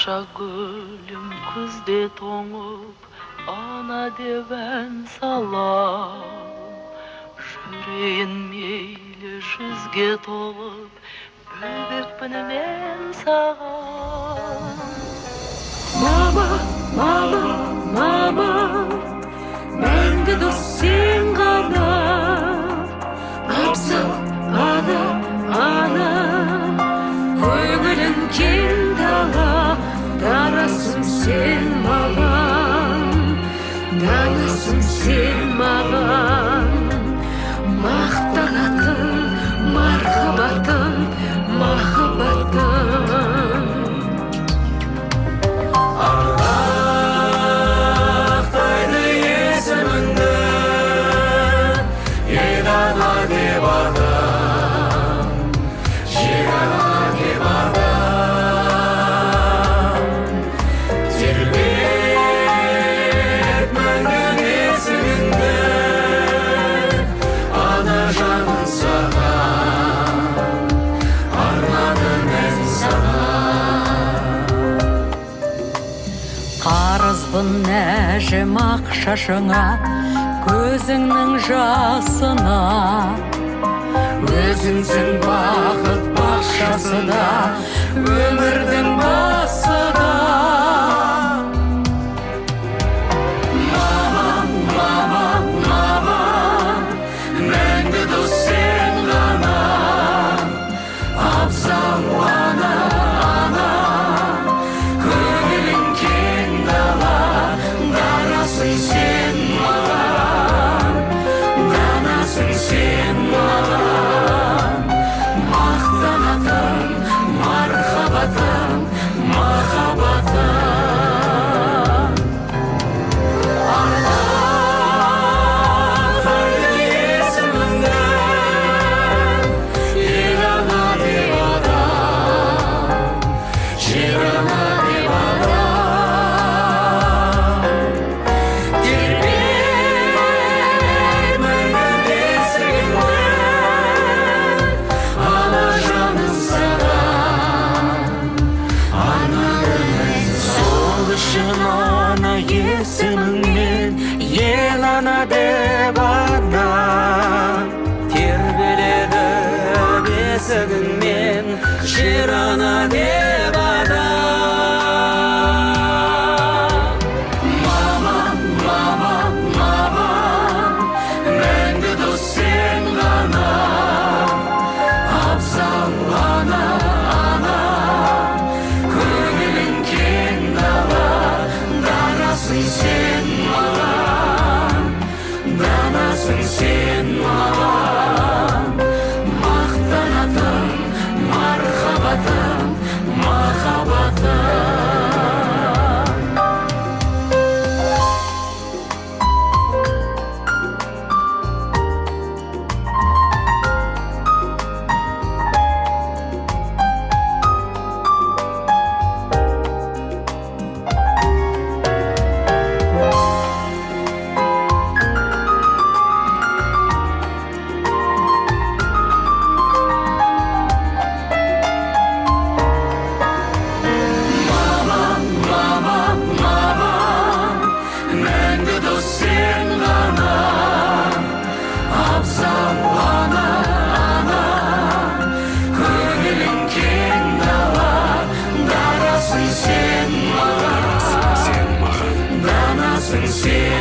Ақша гүлім күзде тоңып, ана деп ән салам. Жүрейін мейлі жүзге толып, бөбекпін мен саған. Мама, мама, мама, мәңгі дос сен ғана. Абзал ана, ана, көңілін кең дала. Дарасың сен маған, данасың сен маған. Мақтанатын мархабатың, махаббатың. Ақтайды есіміңді, ел ана деп адам, жер ана деп адам. Тербет мәңгі есіміңді, ана жанын саған, арнадым мен саған. Қарызбын нәжім ақ шашыңа, көзіңнің жасына. Өзіңсің бақыт бақшасы да, өмірдің басы да. Мамам, мамам, мамам, мәңгі дос сен ғана. Абзал ана, ана, көңілің кең дала. Дарасың сен маған, данасың сен маған. Мақтанатын мархабатың, махаббатың. Ақтайды есіміңді, ел ана деп адам, жер ана деп адам. Тербет мәңгі есігіңді, ана жанын саған, арнадым мен сол үшін ана есіміңмен, ел ана деп адам. Тербеледі бесігіңмен, жер ана деп адам. Мамам, мамам, мамам, мәңгі дос сен ғана. Абзал ана, ана, көңілің кең дала. Дарасың сен маған, данасың сен маған. Мақтанатын мархабатың, махаббатың. Мамам, мамам, мамам, мәңгі дос сен ғана. Абзал ана, ана, көңілің кең дала. Дарасың сен маған, данасың сен